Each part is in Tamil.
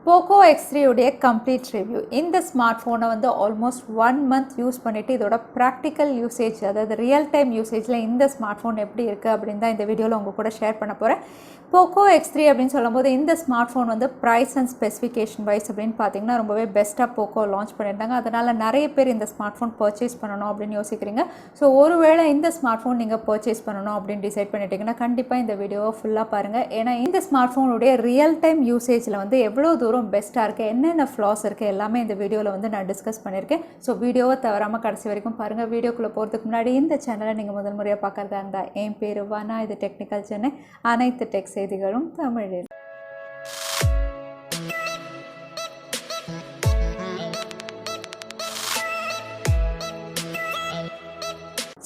Poco X3 உடைய complete review. இந்த ஸ்மார்ட்ஃபோனை வந்து ஆல்மோஸ்ட் 1 month யூஸ் பண்ணிவிட்டு இதோட ப்ராக்டிக்கல் யூசேஜ், அதாவது ரியல் டைம் யூசேஜில் இந்த ஸ்மார்ட்ஃபோன் எப்படி இருக்குது அப்படின்னு தான் இந்த வீடியோவில் உங்கள் கூட ஷேர் பண்ண போகிறேன். Poco X3 அப்படின்னு சொல்லும்போது இந்த ஸ்மார்ட்ஃபோன் வந்து ப்ரைஸ் அண்ட் ஸ்பெசிஃபிகேஷன் வைஸ் அப்படின்னு பார்த்தீங்கன்னா ரொம்பவே பெஸ்ட்டாக போக்கோ லான்ச் பண்ணியிருந்தாங்க. அதனால் நிறைய பேர் இந்த ஸ்மார்ட்ஃபோன் பர்ச்சேஸ் பண்ணணும் அப்படின்னு யோசிக்கிறீங்க. ஸோ ஒருவேளை இந்த ஸ்மார்ட்ஃபோன் நீங்கள் பர்ச்சேஸ் பண்ணணும் அப்படின்னு டிசைட் பண்ணிட்டீங்கன்னா கண்டிப்பாக இந்த வீடியோவை ஃபுல்லாக பாருங்கள். ஏன்னா இந்த ஸ்மார்ட்ஃபோனுடைய ரியல் டைம் யூசேஜில் வந்து எவ்வளோ தூரம் பெஸ்ட்டாக இருக்குது, என்னென்ன ஃப்ளாஸ் இருக்குது எல்லாமே இந்த வீடியோவில் வந்து நான் டிஸ்கஸ் பண்ணியிருக்கேன். ஸோ வீடியோவை தவறாமல் கடைசி வரைக்கும் பாருங்கள். வீடியோக்குள்ளே போகிறதுக்கு முன்னாடி இந்த சேனலை நீங்கள் முதல் முறையாக பார்க்குறதா இருந்தால் என் பேர் வானா, இது டெக்னிக்கல் சென்னை, அனைத்து டெக் செய்திகளும் தமிழில்.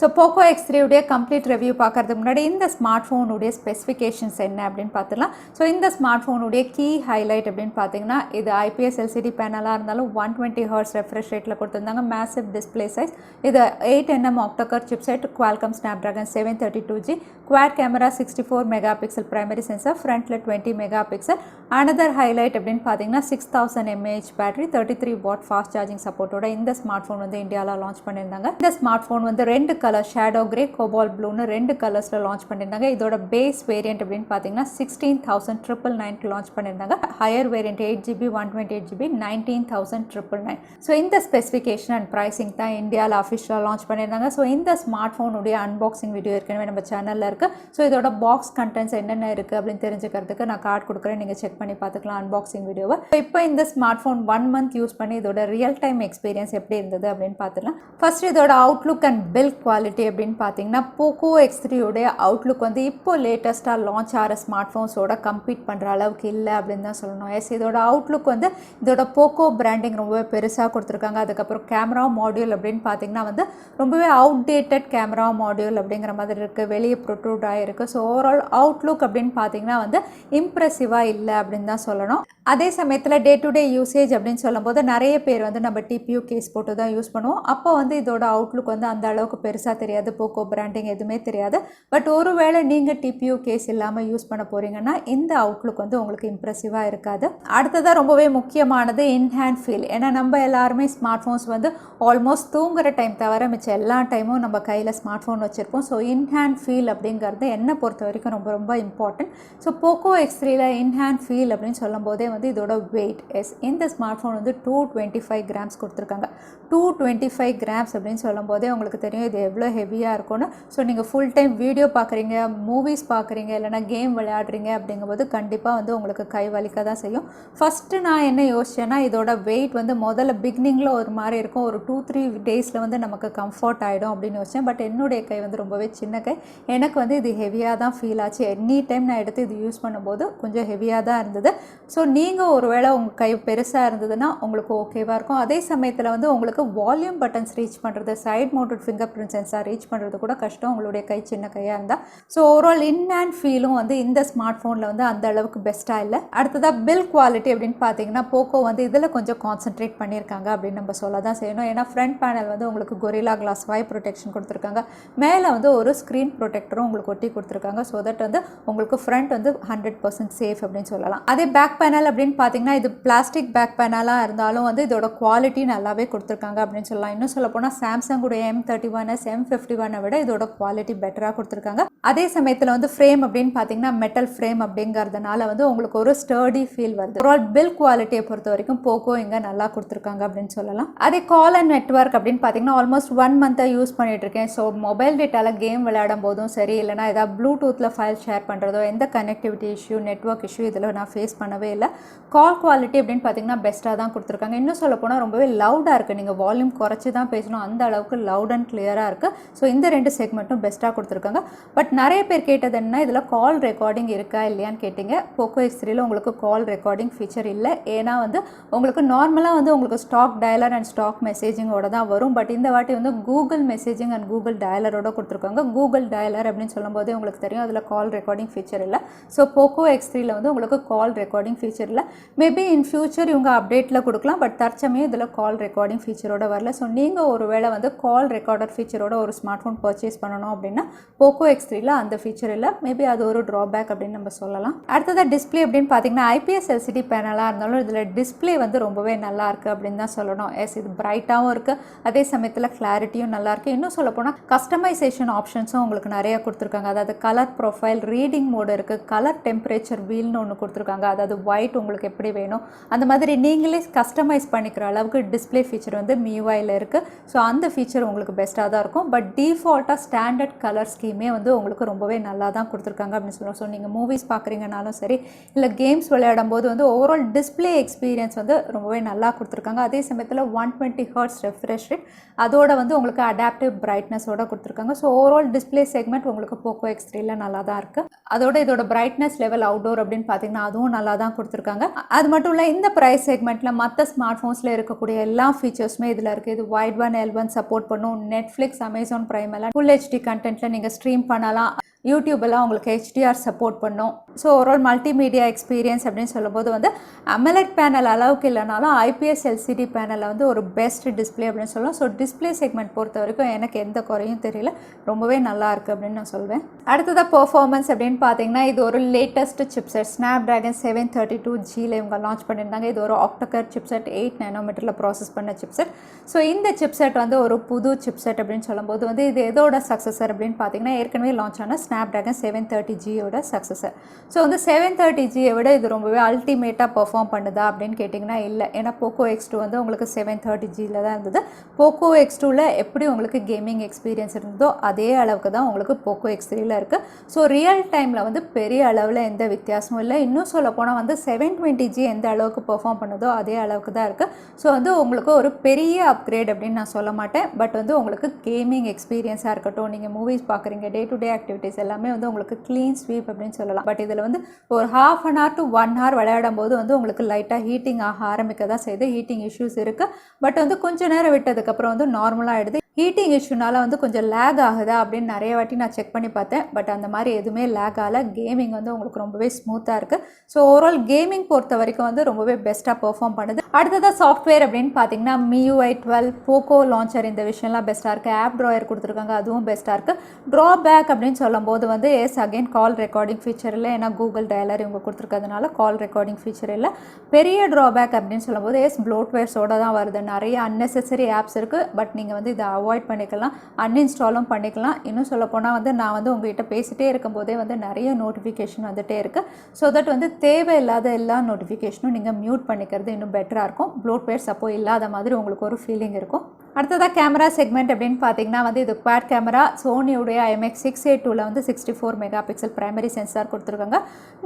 ஸோ Poco X3 உடைய கம்ப்ளீட் ரிவ்யூ பார்க்குறதுக்கு முன்னாடி இந்த ஸ்மார்ட்ஃபோனுடைய ஸ்பெசிஃபிகேஷன்ஸ் என்ன அப்படின்னு பார்த்துக்கலாம். ஸோ இந்த ஸ்மார்ட்ஃபோனுடைய கீ ஹைலைட் அப்படின்னு பார்த்தீங்கன்னா இது IPS LCD பேனலாக இருந்தாலும் 120 Hz ரெஃப்ரெஷ் ரேட்டில் கொடுத்துருந்தாங்க. மேசிவ் டிஸ்பிளே சைஸ், இது 8nm octa core chipset, Qualcomm Snapdragon 732G, quad camera, 64 mega pixel primary sensor, ஃப்ரண்ட்டில் 20 மெகா பிக்சல். அனதர் ஹைலைட் அப்படின்னு பார்த்தீங்கன்னா 6000 mAh battery, 33 watt fast charging சப்போர்ட்டோட இந்த ஸ்மார்ட்ஃபோன் வந்து இந்தியாவில் லான்ச் பண்ணியிருந்தாங்க. இந்த ஸ்மார்ட்ஃபோன் வந்து ரெண்டு கலர், ஷேடோ கிரே, கோபால் ப்ளூன்னு ரெண்டு கலர்ஸில் லான்ச் பண்ணியிருந்தாங்க. இதோட பேஸ் வேரியன்ட் அப்படின்னு பார்த்தீங்கன்னா 16,999 லான்ச் பண்ணியிருந்தாங்க. Higher variant 8GB 128GB 19,999. So இந்த ஸ்பெசிஃபிகேஷன் அண்ட் ப்ரைஸிங் தான் இந்தியாவில் அஃபிஷியலாக லான்ச் பண்ணியிருந்தாங்க. ஸோ இந்த ஸ்மார்ட்ஃபோனுடைய அன்பாக்சிங் வீடியோ ஏற்கனவே நம்ம சேனலில் இருக்குது. ஸோ இதோட பாக்ஸ் கண்டென்ட்ஸ் என்னென்ன இருக்குது அப்படின்னு தெரிஞ்சுக்கிறதுக்கு நான் கார்டு கொடுக்குறேன், நீங்கள் செக் பண்ணி பார்த்துக்கலாம் அன்பாக்சிங் வீடியோவை. இப்போ இந்த ஸ்மார்ட்ஃபோன் 1 month யூஸ் பண்ணி இதோட ரியல் டைம் எக்ஸ்பீரியன்ஸ் எப்படி இருந்தது அப்படின்னு பார்த்துக்கலாம். ஃபர்ஸ்ட் இதோட அவுட்லுக் அண்ட் பில்ட் குவாலிட்டி அப்படின்னு பார்த்தீங்கன்னா Poco X3 உடைய அவுட்லுக் வந்து இப்போ லேட்டஸ்ட்டாக லான்ச் ஆகிற ஸ்மார்ட்ஃபோன்ஸோட கம்பீட் பண்ணுற அளவுக்கு இல்லை அப்படின்னு தான் சொல்லணும். எஸ், இதோட அவுட்லுக் வந்து இதோட போக்கோ பிராண்டிங் ரொம்பவே பெருசாக கொடுத்துருக்காங்க. அதுக்கப்புறம் கேமரா மாடியூல் அப்படின்னு பார்த்தீங்கன்னா வந்து ரொம்பவே அவுடேட்டட் கேமரா மாடியூல் அப்படிங்கிற மாதிரி இருக்குது, வெளியே ப்ரொட்ரூட் ஆகிருக்கு. ஸோ ஓவரால் அவுட்லுக் அப்படின்னு பார்த்தீங்கன்னா வந்து இம்ப்ரெசிவாக இல்லை அப்படின்னு தான் சொல்லணும். அதே சமயத்தில் டே டு டே யூசேஜ் அப்படின்னு சொல்லும்போது நிறைய பேர் வந்து நம்ம TPU கேஸ் போட்டு தான் யூஸ் பண்ணுவோம். அப்போ வந்து இதோட அவுட்லுக் வந்து அந்த அளவுக்கு பெருசாக தெரியாது, போக்கோ பிராண்டிங் எதுவுமே தெரியாது. பட் ஒருவேளை நீங்கள் TPU கேஸ் இல்லாமல் யூஸ் பண்ண போகிறீங்கன்னா இந்த அவுட்லுக் வந்து உங்களுக்கு இம்ப்ரெசிவாக இருக்காது. அடுத்ததாக ரொம்பவே முக்கியமானது இன்ஹேண்ட் ஃபீல். ஏன்னா நம்ம எல்லாருமே ஸ்மார்ட் ஃபோன்ஸ் வந்து ஆல்மோஸ்ட் தூங்குற டைம் தவிர மிச்சம் எல்லா டைமும் நம்ம கையில் ஸ்மார்ட் ஃபோன் வச்சுருப்போம். ஸோ இன்ஹேண்ட் ஃபீல் அப்படிங்கிறது என்னை பொறுத்த வரைக்கும் ரொம்ப ரொம்ப இம்பார்ட்டன்ட். ஸோ Poco X3ல இன்ஹேண்ட் ஃபீல் அப்படின்னு சொல்லும் போதே வந்து இதோட வெயிட், எஸ், இந்த ஸ்மார்ட் ஃபோன் வந்து 225 grams கொடுத்துருக்காங்க. 225 grams அப்படின்னு சொல்லும் போதே உங்களுக்கு தெரியும் இது எவ்வளோ ஹெவியாக இருக்கும்னு. ஸோ நீங்கள் ஃபுல் டைம் வீடியோ பார்க்குறீங்க, மூவிஸ் பார்க்குறீங்க, இல்லைனா கேம் விளையாடுறீங்க அப்படிங்கும்போது கண்டிப்பாக வந்து உங்களுக்கு கை வலிக்க தான் செய்யும். ஃபஸ்ட்டு நான் என்ன யோசிச்சேன்னா இதோட வெயிட் வந்து முதல்ல பிகினிங்கில் ஒரு மாதிரி இருக்கும், ஒரு 2-3 டேஸில் வந்து நமக்கு கம்ஃபர்ட் ஆகிடும் அப்படின்னு யோசிச்சேன். பட் என்னுடைய கை வந்து ரொம்பவே சின்ன கை, எனக்கு வந்து இது ஹெவியாக தான் ஃபீல் ஆச்சு. எனி டைம் நான் எடுத்து இது யூஸ் பண்ணும்போது கொஞ்சம் ஹெவியாக தான் இருந்தது. ஸோ நீங்கள் ஒருவேளை உங்கள் கை பெருசாக இருந்ததுன்னா உங்களுக்கு ஓகேவாக இருக்கும். அதே சமயத்தில் வந்து உங்களுக்கு வால்யூம் பட்டன்ஸ் ரீச் பண்ணுறது, side mounted fingerprint sensor reach பண்ணுறது கூட கஷ்டம் உங்களுடைய கை சின்ன கையாக இருந்தால். ஸோ ஓவரால் இன் ஹேண்ட் ஃபீலும் வந்து இந்த ஸ்மார்ட் ஃபோனில் வந்து அந்த அளவுக்கு பெஸ்ட்டாக இல்லை. அடுத்ததாக பில்ட் குவாலிட்டி அப்படின்னு பார்த்தீங்கன்னா போக்கோ வந்து இதில் கொஞ்சம் கான்சென்ட்ரேட் பண்ணியிருக்காங்க அப்படின்னு நம்ம சொல்ல தான் செய்யணும். ஏன்னா ஃப்ரண்ட் பேனல் வந்து உங்களுக்கு கொரில்லா கிளாஸ் வாய் ப்ரொடெக்ஷன் கொடுத்துருக்காங்க. மேலே வந்து ஒரு ஸ்க்ரீன் ப்ரொடெக்டரும் உங்களுக்கு ஒட்டி கொடுத்துருக்காங்க. ஸோ தட் வந்து உங்களுக்கு ஃப்ரண்ட் வந்து 100% சேஃப் அப்படின்னு சொல்லலாம். அதே பேக் பேனல் அப்படின்னு பார்த்தீங்கன்னா இது பிளாஸ்டிக் பேக் பேனலாக இருந்தாலும் வந்து இதோட குவாலிட்டி நல்லாவே கொடுத்துருக்காங்க அப்படின்னு சொல்லலாம். இன்னும் சொல்ல போனால் சாம்சங்குடைய M31s M51 விட இதோட குவாலிட்டி பெட்டராக கொடுத்துருக்காங்க. அதே சமயத்தில் வந்து ஃப்ரேம் அப்படின்னு பார்த்தீங்கன்னா மெட்டல் ஃப்ரேம் அப்படிங்கிறதுனால வந்து உங்களுக்கு ஒரு ஸ்டர்டி ஃபீல் வருது. ஓவரால் பில் குவாலிட்டியை பொறுத்த வரைக்கும் போக்கோ இங்கே நல்லா கொடுத்துருக்காங்க அப்படின்னு சொல்லலாம். அதே கால் அண்ட் நெட்வொர்க் அப்படின்னு பார்த்தீங்கன்னா ஆல்மோஸ்ட் 1 month யூஸ் பண்ணிட்டு இருக்கேன். ஸோ மொபைல் டேட்டாவில் கேம் விளையாடும் போதும் சரி, இல்லைனா ஏதாவது ப்ளூடூத்தில் ஃபைல் ஷேர் பண்ணுறதோ எந்த கனெக்டிவிட்டி இஷ்யூ, நெட்வொர்க் இஷ்யூ இதில் நான் ஃபேஸ் பண்ணவே இல்லை. கால் குவாலிட்டி அப்படின்னு பார்த்தீங்கன்னா பெஸ்ட்டாக தான் கொடுத்துருக்காங்க. இன்னும் சொல்ல போனால் ரொம்பவே லவுடாக இருக்குது, நீங்கள் வால்யூம் குறைச்சி தான் பேசணும், அந்த அளவுக்கு லவுட் அண்ட் கிளியராக இருக்குது. ஸோ இந்த ரெண்டு செக்மெண்ட்டும் பெஸ்ட்டாக கொடுத்துருக்காங்க. பட் நிறைய பேர் கேட்டது என்ன, இதில் கால் ரெக்கார்டிங் இருக்கா இல்லையான்னு கேட்டிங்க. Poco X3ல உங்களுக்கு கால் ரெக்கார்டிங் ஃபீச்சர் இல்லை. ஏன்னா வந்து உங்களுக்கு நார்மலாக வந்து உங்களுக்கு ஸ்டாக் டயலர் அண்ட் ஸ்டாக் மெசேஜிங்கோட தான் வரும். பட் இந்த வாட்டி வந்து கூகுள் மெசேஜிங் அண்ட் கூகுள் டயலரோட கொடுத்துருக்காங்க. கூகுள் டயலர் அப்படின்னு சொல்லும் போதே உங்களுக்கு தெரியும் அதில் கால் ரெக்கார்டிங் ஃபீச்சர் இல்லை. ஸோ Poco X3ல வந்து உங்களுக்கு கால் ரெக்கார்டிங் ஃபீச்சர் தெரியல. மேபி இன் ஃபியூச்சர் இவங்க அப்டேட்டில் கொடுக்கலாம். பட் தற்சமயம் இதில் கால் ரெக்கார்டிங் ஃபீச்சரோட வரல. ஸோ நீங்கள் ஒரு வேளை வந்து கால் ரெக்கார்டர் ஃபீச்சரோட ஒரு ஸ்மார்ட் ஃபோன் பர்ச்சேஸ் பண்ணணும் அப்படின்னா போக்கோ X3ல அந்த ஃபீச்சர் இல்லை. மேபி அது ஒரு ட்ராபேக் அப்படின்னு நம்ம சொல்லலாம். அடுத்ததாக டிஸ்பிளே அப்படின்னு பார்த்தீங்கன்னா ஐபிஎஸ் எல்சிடி பேனலாக இருந்தாலும் இதில் டிஸ்பிளே வந்து ரொம்பவே நல்லா இருக்குது அப்படின்னு தான் சொல்லணும். இது பிரைட்டாகவும் இருக்குது, அதே சமயத்தில் கிளாரிட்டியும் நல்லாயிருக்கு. இன்னும் சொல்லப்போனால் கஸ்டமைசேஷன் ஆப்ஷன்ஸும் உங்களுக்கு நிறையா கொடுத்துருக்காங்க. அதாவது கலர் ப்ரொஃபைல், ரீடிங் மோடு இருக்குது, கலர் டெம்பரேச்சர் வீல்னு ஒன்று கொடுத்துருக்காங்க. அதாவது ஒயிட் உங்களுக்கு எப்படி வேணும் அந்த மாதிரி நீங்களே கஸ்டமைஸ் பண்ணிக்கிற அளவுக்கு டிஸ்பிளே ஃபீச்சர் வந்து MIUIயில் இருக்குது. ஸோ அந்த ஃபீச்சர் உங்களுக்கு பெஸ்ட்டாக தான் இருக்கும். பட் டிஃபால்ட்டாக ஸ்டாண்டர்ட் கலர் ஸ்கீமே வந்து உங்களுக்கு ரொம்பவே நல்லா தான் கொடுத்துருக்காங்க அப்படின்னு சொல்லுவோம். ஸோ நீங்கள் மூவிஸ் பார்க்குறீங்கனாலும் சரி, இல்லை கேம்ஸ் விளையாடும் போது வந்து ஓவரால் டிஸ்பிளே எக்ஸ்பீரியன்ஸ் வந்து ரொம்பவே நல்லா கொடுத்துருக்காங்க. அதே சமயத்தில் 120 Hz ரெஃப்ரெஷ் ரேட், அதோட வந்து உங்களுக்கு அடாப்டிவ் பிரைட்னஸோட கொடுத்துருக்காங்க. ஸோ ஓவரால் டிஸ்பிளே செக்மெண்ட் உங்களுக்கு போக்கோ X3ல நல்லா தான் இருக்குது. அதோட இதோட பிரைட்னஸ் லெவல் அவுட்டோர் அப்படின்னு பார்த்தீங்கன்னா அதுவும் நல்லா தான் கொடுத்துருக்காங்க. அது மட்டும் இல்லை, இந்த ப்ரைஸ் செக்மெண்ட்டில் மற்ற ஸ்மார்ட் ஃபோன்ஸில் இருக்கக்கூடிய எல்லா ஃபீச்சர்ஸுமே இதில் இருக்குது. இது Wide1 L1 சப்போர்ட் பண்ணும். நெட்ஃப்ளிக்ஸ், அமேசான் பிரைம் எல்லாம் ஃபுல் HD கண்டென்ட்டில் நீங்கள் ஸ்ட்ரீம் பண்ணலாம். யூடியூப் எல்லாம் உங்களுக்கு HDR சப்போர்ட் பண்ணும். ஸோ ஓவரால் மல்டிமீடியா எக்ஸ்பீரியன்ஸ் அப்படின்னு சொல்லும்போது வந்து அமலட் பேனல் அளவுக்கு இல்லைனாலும் ஐபிஎஸ் எல்சிடி பேனலில் வந்து ஒரு பெஸ்ட் டிஸ்பிளே அப்படின்னு சொல்லலாம். ஸோ டிஸ்பிளே செக்மெண்ட் பொறுத்த வரைக்கும் எனக்கு எந்த குறையும் தெரியல, ரொம்பவே நல்லா இருக்குது அப்படின்னு நான் சொல்வேன். அடுத்ததாக பெர்ஃபார்மன்ஸ் அப்படின்னு பார்த்தீங்கன்னா இது ஒரு லேட்டஸ்ட் சிப்செட் Snapdragon 732Gல இவங்க லான்ச் பண்ணியிருந்தாங்க. இது ஒரு ஆக்டோகர் சிப்செட் 8 nm ப்ராசஸ் பண்ண சிப்செட். ஸோ இந்த சிப்செட் வந்து ஒரு புது சிப்செட் அப்படின்னு சொல்லும்போது வந்து இது எதோட சக்ஸஸர் அப்படின்னு பார்த்தீங்கன்னா ஏற்கனவே லான்ச் ஆன Snapdragon 730Gயோட சக்ஸஸர். ஸோ வந்து 730Gயை விட இது ரொம்பவே அல்டிமேட்டாக பெர்ஃபார்ம் பண்ணுதா அப்படின்னு கேட்டிங்கன்னா இல்லை. ஏன்னா போக்கோ X2 வந்து உங்களுக்கு 730Gல தான் இருந்தது. போக்கோ X2ல எப்படி உங்களுக்கு கேமிங் எக்ஸ்பீரியன்ஸ் இருந்ததோ அதே அளவுக்கு தான் உங்களுக்கு போக்கோ X3ல இருக்குது. ஸோ ரியல் டைமில் வந்து பெரிய அளவில் எந்த வித்தியாசமும் இல்லை. இன்னும் சொல்ல போனால் வந்து 720G எந்த அளவுக்கு பெர்ஃபார்ம் பண்ணுதோ அதே அளவுக்கு தான் இருக்குது. ஸோ வந்து உங்களுக்கு ஒரு பெரிய அப்கிரேட் அப்படின்னு நான் சொல்ல மாட்டேன். பட் வந்து உங்களுக்கு கேமிங் எக்ஸ்பீரியன்ஸாக இருக்கட்டும், நீங்கள் மூவிஸ் பார்க்குறீங்க, டே டு டே ஆக்டிவிட்டீஸ் எல்லாமே வந்து உங்களுக்கு க்ளீன் ஸ்வீப் அப்படின்னு சொல்லலாம். பட் இதில் வந்து ஒரு ½ an hour to 1 hour விளையாடும் போது வந்து உங்களுக்கு லைட்டாக ஹீட்டிங் ஆக ஆரம்பிக்க தான் செய்யுது. ஹீட்டிங் இஷ்யூஸ் இருக்குது. பட் வந்து கொஞ்சம் நேரம் விட்டதுக்கப்புறம் வந்து நார்மலாக ஆகிடுது. ஹீட்டிங் இஷ்யூனால வந்து கொஞ்சம் லேக் ஆகுதா அப்படின்னு நிறைய வாட்டி நான் செக் பண்ணி பார்த்தேன். பட் அந்த மாதிரி எதுவுமே லேக் ஆகலை. கேமிங் வந்து உங்களுக்கு ரொம்பவே ஸ்மூத்தாக இருக்குது. ஸோ ஓவரால் கேமிங் பொறுத்த வரைக்கும் வந்து ரொம்பவே பெஸ்ட்டாக பெர்ஃபார்ம் பண்ணுது. அடுத்ததாக சாஃப்ட்வேர் அப்படின்னு பார்த்தீங்கன்னா MIUI 12 போக்கோ லான்ச்சர் இந்த விஷயம்லாம் பெஸ்ட்டாக இருக்குது. ஆப் ட்ராயர் கொடுத்துருக்காங்க, அதுவும் பெஸ்ட்டாக இருக்குது. ட்ராபேக் அப்படின்னு சொல்லும்போது வந்து அகைன் கால் ரெக்கார்டிங் ஃபீச்சர் இல்லை. ஏன்னா கூகுள் டயலர் இவங்க கொடுத்துருக்கிறதுனால கால் ரெக்கார்டிங் ஃபீச்சர் இல்லை. பெரிய ட்ராபேக் அப்படின்னு சொல்லும்போது ப்ளோட்வேர்ஸோட தான் வருது. நிறைய அன்னெசரி ஆப்ஸ் இருக்குது. பட் நீங்கள் வந்து இதை அவாய்ட் பண்ணிக்கலாம், அன்இன்ஸ்டாலும் பண்ணிக்கலாம். இன்னும் சொல்லப்போனால் வந்து நான் வந்து உங்கள்கிட்ட பேசிகிட்டே இருக்கும்போதே வந்து நிறைய நோட்டிஃபிகேஷன் வந்துகிட்டே இருக்குது. ஸோ தட் வந்து தேவையில்லாத எல்லா நோட்டிஃபிகேஷனும் நீங்கள் மியூட் பண்ணிக்கிறது இன்னும் பெட்டராக இருக்கும். ப்ளோட்வேர்ஸ் அப்போ இல்லாத மாதிரி உங்களுக்கு ஒரு ஃபீலிங் இருக்கும். அடுத்ததாக கேமரா செக்மெண்ட் அப்படின்னு பார்த்தீங்கன்னா வந்து இது குவாட் கேமரா. சோனியுடைய IMX682ல வந்து 64 மெகாபிக்சல் பிரைமரி சென்சார் கொடுத்துருக்காங்க.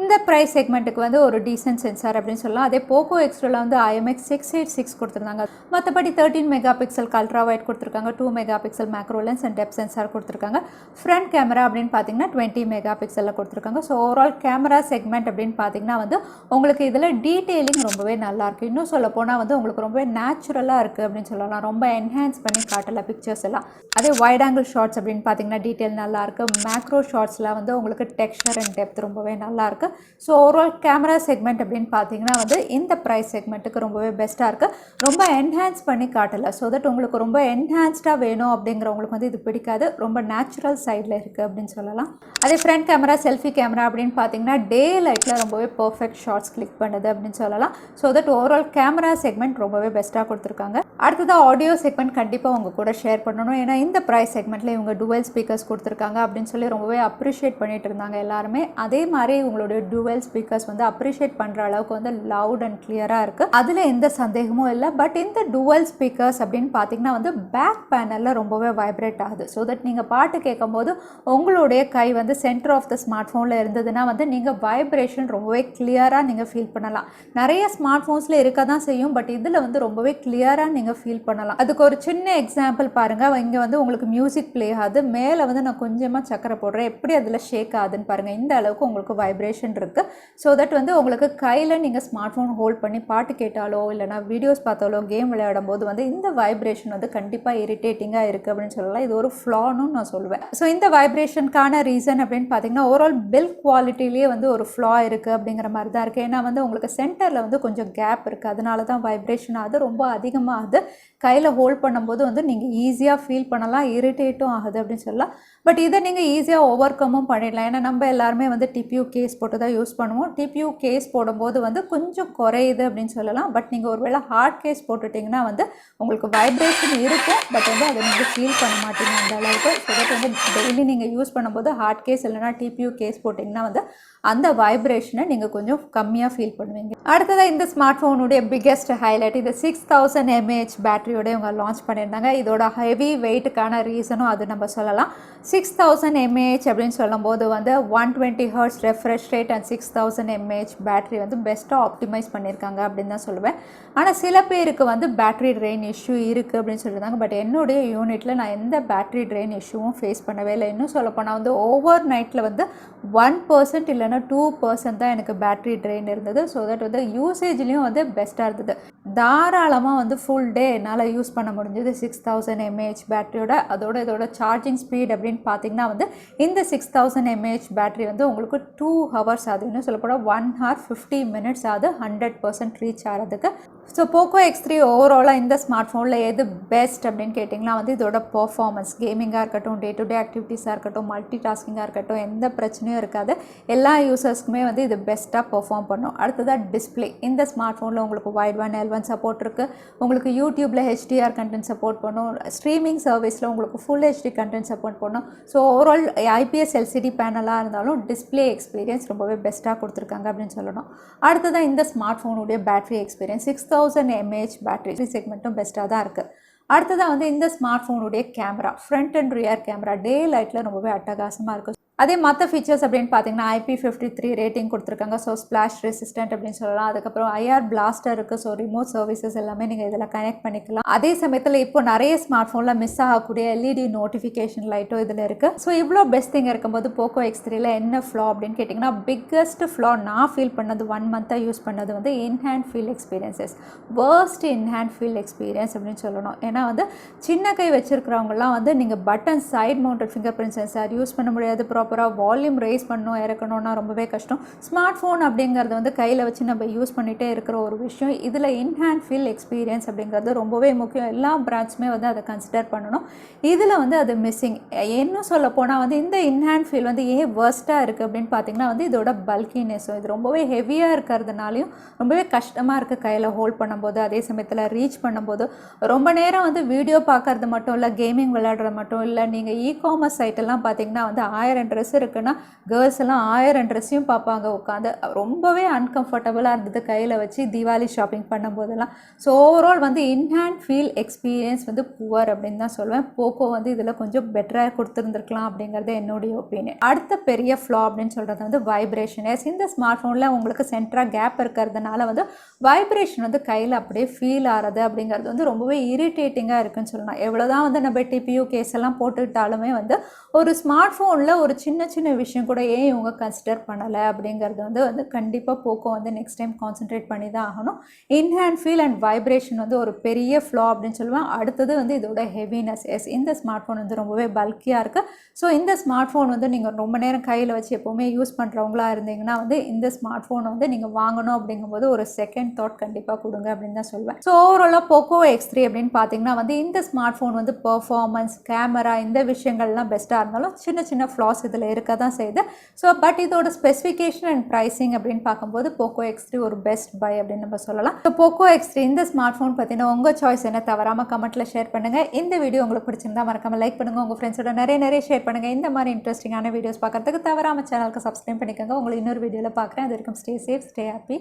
இந்த ப்ரைஸ் செக்மெண்ட்டுக்கு வந்து ஒரு டீசென்ட் சென்சார் அப்படின்னு சொல்லலாம். அதே போக்கோ X2ல வந்து IMX686 கொடுத்துருந்தாங்க. மற்றபடி 13 மெகாபிக்சல் அல்ட்ரா வைட் கொடுத்துருக்காங்க, 2 megapixel macro lens and depth sensor கொடுத்துருக்காங்க. ஃப்ரண்ட் கேமரா அப்படின்னு பார்த்தீங்கன்னா 20 மெகாபிக்சலில் கொடுத்துருக்காங்க. ஸோ ஓவரால் கேமரா செக்மெண்ட் அப்படின்னு பார்த்தீங்கன்னா வந்து உங்களுக்கு இதில் டீட்டெயிலிங் ரொம்பவே நல்லாயிருக்கு. இன்னும் சொல்ல போனால் வந்து உங்களுக்கு ரொம்பவே நேச்சுரலாக இருக்குது அப்படின்னு சொல்லலாம். ரொம்ப என்ஹான்ஸ் பண்ணி காட்டல பிக்சர்ஸ் எல்லாம். அதே வைட் ஆங்கிள் ஷார்ட்ஸ் அப்படின்னு பார்த்தீங்கன்னா டீட்டெயில் நல்லாயிருக்கு. மேக்ரோ ஷார்ட்ஸில் வந்து உங்களுக்கு டெக்ஸ்சர் அண்ட் டெப்த் ரொம்பவே நல்லாயிருக்கு. ஸோ ஓவரால் கேமரா செக்மெண்ட் அப்படின்னு பார்த்தீங்கன்னா வந்து இந்த ப்ரைஸ் செக்மெண்ட்டுக்கு ரொம்பவே பெஸ்ட்டாக இருக்குது. ரொம்ப என்ஹான்ஸ் பண்ணி காட்டலை. ஸோ தட் உங்களுக்கு ரொம்ப என்ஹான்ஸ்டாக வேணும் அப்படிங்கிறவங்களுக்கு வந்து இது பிடிக்காது. ரொம்ப நேச்சுரல் சைடில் இருக்குது அப்படின்னு சொல்லலாம். அதே ஃப்ரண்ட் கேமரா, செல்ஃபி கேமரா அப்படின்னு பார்த்தீங்கன்னா டே லைட்டில் ரொம்பவே பர்ஃபெக்ட் ஷார்ட்ஸ் கிளிக் பண்ணுது அப்படின்னு சொல்லலாம். So that overall camera segment ரொம்பவே பெஸ்ட்டாக கொடுத்துருக்காங்க. அடுத்தது ஆடியோ செக்மெண்ட் கண்டிப்பாக உங்கள் கூட ஷேர் பண்ணணும். ஏன்னா இந்த ப்ரைஸ் செக்மெண்ட்டில் இவங்க டுவெல் ஸ்பீக்கர்ஸ் கொடுத்துருக்காங்க அப்படின்னு சொல்லி ரொம்பவே அப்ரிஷியேட் பண்ணிட்டு இருந்தாங்க எல்லாருமே. அதே மாதிரி உங்களுடைய டுவெல் ஸ்பீக்கர்ஸ் வந்து அப்ரிஷியேட் பண்ணுற அளவுக்கு வந்து லவுட் அண்ட் கிளியராக இருக்குது. அதில் எந்த சந்தேகமும் இல்லை. பட் இந்த டுவெல் ஸ்பீக்கர்ஸ் அப்படின்னு பார்த்தீங்கன்னா வந்து பேக் பேனலில் ரொம்பவே வைப்ரேட் ஆகுது. ஸோ தட் நீங்கள் பாட்டு கேட்கும்போது உங்களுடைய கை வந்து சென்டர் ஆஃப் த ஸ்மார்ட் ஃபோனில் இருந்ததுன்னா வந்து நீங்கள் வைப்ரேஷன் ரொம்பவே கிளியராக நீங்கள் ஃபீல் பண்ணலாம். நிறைய ஸ்மார்ட் ஃபோன்ஸில் இருக்க தான் செய்யும். பட் இதில் வந்து ரொம்பவே கிளியராக நீங்கள் நீங்கள் ஃபீல் பண்ணலாம். அதுக்கு ஒரு சின்ன எக்ஸாம்பிள் பாருங்கள். இங்கே வந்து உங்களுக்கு மியூசிக் ப்ளே ஆகுது, மேலே வந்து நான் கொஞ்சமாக சக்கரை போடுறேன், எப்படி அதில் ஷேக் ஆகுதுன்னு பாருங்கள். இந்த அளவுக்கு உங்களுக்கு வைப்ரேஷன் இருக்குது. ஸோ தட் வந்து உங்களுக்கு கையில் நீங்கள் ஸ்மார்ட் ஃபோன் ஹோல்ட் பண்ணி பாட்டு கேட்டாலோ இல்லைனா வீடியோஸ் பார்த்தாலோ கேம் விளையாடும் போது வந்து இந்த வைப்ரேஷன் வந்து கண்டிப்பாக இரிட்டேட்டிங்காக இருக்குது அப்படின்னு சொல்லலாம். இது ஒரு ஃப்ளான்னு நான் சொல்லுவேன். ஸோ இந்த வைப்ரேஷனுக்கான ரீசன் அப்படின்னு பார்த்தீங்கன்னா ஓவரால் பில்ட் குவாலிட்டிலேயே வந்து ஒரு ஃப்ளா இருக்குது அப்படிங்கிற மாதிரி தான் இருக்குது. ஏன்னா வந்து உங்களுக்கு சென்டரில் வந்து கொஞ்சம் கேப் இருக்குது, அதனால தான் வைப்ரேஷன் ஆகுது, ரொம்ப அதிகமாகுது. கையில் ஹோல்ட் பண்ணும்போது வந்து நீங்கள் ஈஸியாக ஃபீல் பண்ணலாம், இரிட்டேட்டும் ஆகுது அப்படின்னு சொல்லலாம். பட் இதை நீங்கள் ஈஸியாக ஓவர் கம்மும் பண்ணிடலாம். ஏன்னா நம்ம எல்லாருமே வந்து டிபியூ கேஸ் போட்டு தான் யூஸ் பண்ணுவோம். டிபியூ கேஸ் போடும்போது வந்து கொஞ்சம் குறையுது அப்படின்னு சொல்லலாம். பட் நீங்கள் ஒருவேளை ஹார்ட் கேஸ் போட்டுட்டிங்கன்னா வந்து உங்களுக்கு வைப்ரேஷன் இருக்கும், பட் வந்து அதை நீங்கள் ஃபீல் பண்ண மாட்டீங்க அந்த அளவுக்கு. ஸோ தட் வந்து டெய்லி நீங்கள் யூஸ் பண்ணும்போது ஹார்ட் கேஸ் இல்லைனா டிபியூ கேஸ் போட்டிங்கன்னா வந்து அந்த வைப்ரேஷனை நீங்கள் கொஞ்சம் கம்மியாக ஃபீல் பண்ணுவீங்க. அடுத்ததாக இந்த ஸ்மார்ட் ஃபோனுடைய பிக்கெஸ்ட் ஹைலைட், இது 6000 mAh பேட்டரியோட இவங்க லான்ச் பண்ணியிருந்தாங்க. இதோட ஹெவி வெயிட்டுக்கான ரீசனும் அது நம்ம சொல்லலாம். 6000 mAh அப்படின்னு சொல்லும்போது வந்து 120 Hz refresh rate and 6000 mAh battery வந்து பெஸ்ட்டாக ஆப்டிமைஸ் பண்ணியிருக்காங்க அப்படின்னு தான் சொல்லுவேன். ஆனால் சில பேருக்கு வந்து பேட்டரி ட்ரெயின் இஷ்யூ இருக்குது அப்படின்னு சொல்லியிருந்தாங்க. பட் என்னுடைய யூனிட்டில் நான் எந்த பேட்டரி ட்ரெயின் இஷ்யூவும் ஃபேஸ் பண்ணவே இல்லை. இன்னும் சொல்லப்போனால் வந்து ஓவர் நைட்டில் வந்து 1% இல்லைனா 2% தான் எனக்கு பேட்டரி ட்ரெயின் இருந்தது. ஸோ தட் வந்து யூசேஜ்லேயும் வந்து பெஸ்ட்டாக இருந்தது. தாராளமாக வந்து ஃபுல் டே என்னால் யூஸ் பண்ண முடிஞ்சது 6000 mAh பேட்டரியோட. இதோட சார்ஜிங் ஸ்பீட் அப்படின்னு பார்த்தீங்கன்னா வந்து இந்த 6000 mAh பேட்டரி வந்து உங்களுக்கு 2 ஹவர்ஸ் ஆகுது. இன்னும் சொல்லப்போனால் 1 hour 50 minutes ஆகுது 100% ரீச் ஆகிறதுக்கு. ஸோ போக்கோ X3 ஓவராலாக இந்த ஸ்மார்ட் ஃபோனில் எது பெஸ்ட் அப்படின்னு கேட்டிங்கன்னா வந்து இதோட பர்ஃபார்மன்ஸ், கேமிங்காக இருக்கட்டும், டே டு டே ஆக்டிவிட்டீஸாக இருக்கட்டும், மல்டி டாஸ்கிங்காக இருக்கட்டும், எந்த பிரச்சனையும் இருக்காது. எல்லா யூசர்ஸ்க்குமே வந்து இது பெஸ்ட்டாக பர்ஃபார்ம் பண்ணும். அடுத்ததாக டிஸ்பிளே. இந்த ஸ்மார்ட் ஃபோனில் உங்களுக்கு வைட் ஒன் L1 சப்போர்ட் இருக்குது. உங்களுக்கு யூடியூப்பில் HDR கண்டென்ட் சப்போர்ட் பண்ணும். ஸ்ட்ரீமிங் சர்வீஸில் உங்களுக்கு ஃபுல் HD கண்டென்ட் சப்போர்ட் பண்ணும். ஸோ ஓவரால் IPS LCD பேனலாக இருந்தாலும் டிஸ்பிளே எக்ஸ்பீரியன்ஸ் ரொம்பவே பெஸ்ட்டாக கொடுத்துருக்காங்க அப்படின்னு சொல்லணும். அடுத்ததாக இந்த ஸ்மார்ட் ஃபோனுடைய பேட்டரி எக்ஸ்பீரியன்ஸ் 6000 mAh பேட்டரி செக்மெண்ட்டும் பெஸ்ட்டாக தான் இருக்குது. அடுத்ததாக வந்து இந்த ஸ்மார்ட் ஃபோனுடைய camera, front and rear camera day லைட்டில் ரொம்பவே அட்டகாசமாக இருக்குது. அதே மற்ற ஃபீச்சர்ஸ் அப்படின்னு பார்த்தீங்கன்னா IP53 ரேட்டிங் கொடுத்துருக்காங்க. ஸோ ஸ்ப்ளாஷ் ரெசிஸ்டன்ட் அப்படின்னு சொல்லலாம். அதுக்கப்புறம் IR பிளாஸ்டர் இருக்குது. ஸோ ரிமோட் சர்வீசஸ் எல்லாமே நீங்கள் இதில் கனெக்ட் பண்ணிக்கலாம். அதே சமயத்தில் இப்போ நிறைய ஸ்மார்ட் ஃபோனில் மிஸ் ஆகக்கூடிய LED நோட்டிஃபிகேஷன் லைட்டும் இதில் இருக்குது. ஸோ இவ்வளோ பெஸ்ட் திங் இருக்கும்போது போக்கோ X3ல என்ன ஃப்ளா அப்படின்னு கேட்டிங்கன்னா பிக்கஸ்ட் ஃப்ளா நான் ஃபீல் பண்ணது 1 மந்த்தாக யூஸ் பண்ணது வந்து in hand feel experiences, worst in hand feel experience அப்படின்னு சொல்லணும். ஏன்னா வந்து சின்ன கை வச்சுருக்கிறவங்கலாம் வந்து நீங்கள் button side mounted fingerprint sensor use பண்ண முடியாது. ப்ராப்பராக வால்யூம் ரைஸ் பண்ணணும் இறக்கணும்னா ரொம்பவே கஷ்டம். ஸ்மார்ட் ஃபோன் அப்படிங்கிறது வந்து கையில் வச்சு நம்ம யூஸ் பண்ணிகிட்டே இருக்கிற ஒரு விஷயம். இதில் இன்ஹேண்ட் ஃபீல் எக்ஸ்பீரியன்ஸ் அப்படிங்கிறது ரொம்பவே முக்கியம். எல்லா பிராண்ட்ஸுமே வந்து அதை கன்சிடர் பண்ணணும். இதில் வந்து அது மிஸ்ஸிங். இன்னும் சொல்ல போனால் வந்து இந்த இன்ஹேண்ட் ஃபீல் வந்து ஏன் வேர்ஸ்ட்டாக இருக்குது அப்படின்னு பார்த்தீங்கன்னா வந்து இதோட பல்கினஸும், இது ரொம்பவே ஹெவியாக இருக்கிறதுனாலையும் ரொம்பவே கஷ்டமாக இருக்குது கையில் ஹோல்ட் பண்ணும்போது. அதே சமயத்தில் ரீச் பண்ணும்போது ரொம்ப நேரம் வந்து வீடியோ பார்க்கறது மட்டும் இல்லை, கேமிங் விளையாடுறது மட்டும் இல்லை, நீங்கள் இ-காமர்ஸ் சைட்டெல்லாம் பார்த்தீங்கன்னா வந்து 1000 ட்ரெஸ் இருக்குன்னா கேர்ள்ஸ் எல்லாம் 1000 ட்ரெஸ்ஸையும் பார்ப்பாங்க உட்காந்து. ரொம்பவே அன்கம்ஃபர்டபுளாக இருந்தது கையில் வச்சு தீபாவளி ஷாப்பிங் பண்ணும்போதெல்லாம். ஸோ ஓவரால் வந்து இன்ஹேண்ட் ஃபீல் எக்ஸ்பீரியன்ஸ் வந்து புவர் அப்படின்னு தான் சொல்லுவேன். போக்கோ வந்து இதில் கொஞ்சம் பெட்டராக கொடுத்துருந்துருக்கலாம் அப்படிங்கிறது என்னுடைய ஒப்பீனியன். அடுத்த பெரிய ஃப்ளா அப்படின்னு சொல்கிறது வந்து வைப்ரேஷன். இந்த ஸ்மார்ட் ஃபோனில் உங்களுக்கு சென்டராக கேப் இருக்கிறதுனால வந்து வைப்ரேஷன் வந்து கையில் அப்படியே ஃபீல் ஆகிறது அப்படிங்கிறது வந்து ரொம்பவே இரிட்டேட்டிங்காக இருக்குன்னு சொல்லலாம். எவ்வளோ தான் வந்து நம்ம டிபியூ கேஸ் எல்லாம் போட்டுக்கிட்டாலுமே வந்து ஒரு ஸ்மார்ட் ஃபோனில் ஒரு சின்ன சின்ன விஷயம் கூட ஏன் இவங்க கன்சிடர் பண்ணலை அப்படிங்கிறது வந்து கண்டிப்பாக போக்கோ வந்து நெக்ஸ்ட் டைம் கான்சென்ட்ரேட் பண்ணி தான் ஆகணும். இன்ஹேண்ட் ஃபீல் அண்ட் வைப்ரேஷன் வந்து ஒரு பெரிய ஃப்ளா அப்படின்னு சொல்லுவேன். அடுத்தது வந்து இதோட ஹெவினஸ். இந்த ஸ்மார்ட் ஃபோன் வந்து ரொம்பவே பல்கியாக இருக்குது. ஸோ இந்த ஸ்மார்ட் ஃபோன் வந்து நீங்கள் ரொம்ப நேரம் கையில் வச்சு எப்போவுமே யூஸ் பண்ணுறவங்களா இருந்தீங்கன்னா வந்து இந்த ஸ்மார்ட் ஃபோனை வந்து நீங்கள் வாங்கணும் அப்படிங்கும்போது ஒரு செகண்ட் தாட் கண்டிப்பாக கொடுங்க அப்படின்னு தான் சொல்லுவேன். ஸோ ஓவராலாக போக்கோ X3 அப்படின்னு பார்த்தீங்கன்னா வந்து இந்த ஸ்மார்ட் ஃபோன் வந்து பெர்ஃபார்மன்ஸ், கேமரா, இந்த விஷயங்கள்லாம் பெஸ்ட்டாக இருந்தாலும் சின்ன சின்ன ஃப்ளாஸ் இதில் இருக்க தான் செய்யுது. ஸோ பட் இதோட ஸ்பெசிஃபிகேஷன் அண்ட் ப்ரைஸிங் அப்படின்னு பார்க்கும்போது போக்கோ X3 ஒரு பெஸ்ட் பை அப்படின்னு நம்ம சொல்லலாம். ஸோ போக்கோ X3 இந்த ஸ்மார்ட் ஃபோன் பற்றின உங்கள் சாய்ஸ் என்ன தவறாமல் கமெண்ட்டில் ஷேர் பண்ணுங்கள். இந்த வீடியோ உங்களுக்கு பிடிச்சிருந்தா மறக்காமல் லைக் பண்ணுங்கள். உங்கள் ஃப்ரெண்ட்ஸோட நிறைய ஷேர் பண்ணுங்கள். இந்த மாதிரி இன்ட்ரெஸ்டிங்கான வீடியோஸ் பார்க்குறதுக்கு தவறாமல் சேனலுக்கு சப்ஸ்கிரைப் பண்ணிக்கோங்க. உங்களை இன்னொரு வீடியோவில் பார்க்குறேன். அது வரைக்கும் ஸ்டே சேஃப், ஸ்டே ஹாப்பி.